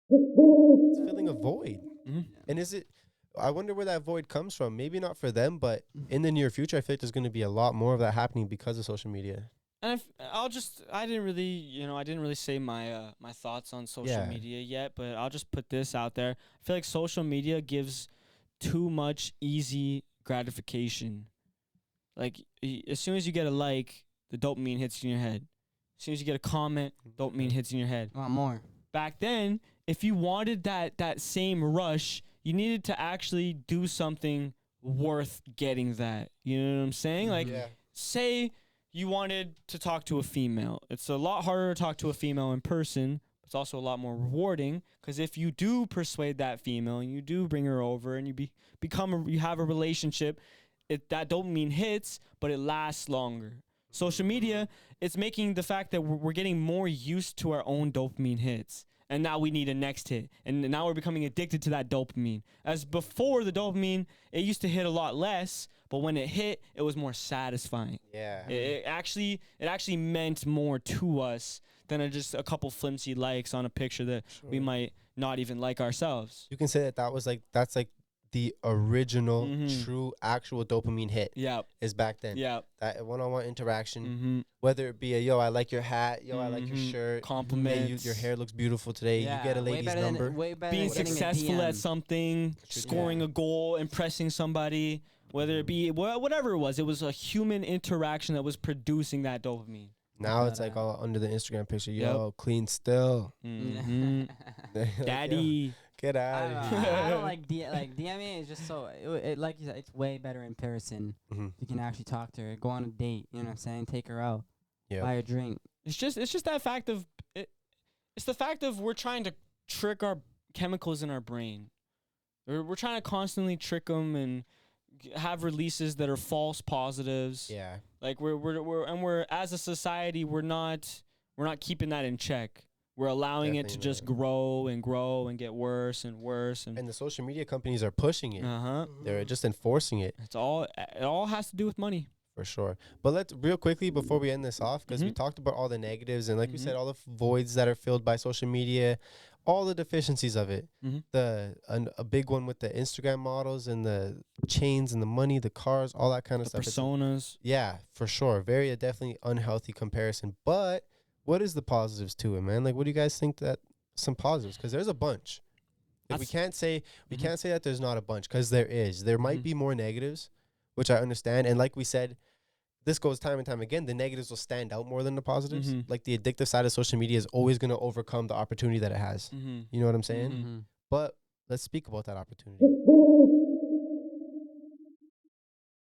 It's filling a void. Mm-hmm. And I wonder where that void comes from. Maybe not for them, but in the near future, I feel like there's going to be a lot more of that happening because of social media. And I didn't really say my my thoughts on social media yet, but I'll just put this out there. I feel like social media gives too much easy gratification. Like as soon as you get a like, the dopamine hits in your head. As soon as you get a comment, dopamine hits in your head. I want more. Back then, if you wanted that same rush, you needed to actually do something worth getting that. You know what I'm saying? Like, say you wanted to talk to a female. It's a lot harder to talk to a female in person. It's also a lot more rewarding because if you do persuade that female and you do bring her over and you have a relationship, that dopamine hits, but it lasts longer. Social media, it's making the fact that we're getting more used to our own dopamine hits. And now we need a next hit. And now we're becoming addicted to that dopamine. As before the dopamine, it used to hit a lot less, but when it hit, it was more satisfying. Yeah. It actually meant more to us than just a couple flimsy likes on a picture that we might not even like ourselves. You can say that's like the original, true, actual dopamine hit. Yeah. Is back then. Yeah. That one-on-one interaction, whether it be a, yo, I like your hat, yo, I like your shirt. Compliments. Hey, your hair looks beautiful today. You get a lady's number. Being successful at something, scoring a goal, impressing somebody, whether it be, whatever it was a human interaction that was producing that dopamine. Now it's like all under the Instagram picture. Yo, clean still. Daddy. Get out of here. I don't like DMing is just so like you said, it's way better in person. You can actually talk to her, go on a date. You know what I'm saying? Take her out, buy a drink. It's just that fact of it's the fact of we're trying to trick our chemicals in our brain. We're trying to constantly trick them and have releases that are false positives. Yeah. Like we're as a society we're not keeping that in check. We're allowing it to just grow and grow and get worse and worse. And the social media companies are pushing it. They're just enforcing it. It all has to do with money. For sure. But let's real quickly before we end this off, because we talked about all the negatives and like we said, all the voids that are filled by social media, all the deficiencies of it. A big one with the Instagram models and the chains and the money, the cars, all that kind of stuff. Personas. Yeah, for sure. Very definitely unhealthy comparison. But what is the positives to it, man? Like, what do you guys think that some positives? Because there's a bunch. Like, we can't say that there's not a bunch, because there is. There might be more negatives, which I understand. And like we said, this goes time and time again. The negatives will stand out more than the positives. Like the addictive side of social media is always going to overcome the opportunity that it has. You know what I'm saying? But let's speak about that opportunity.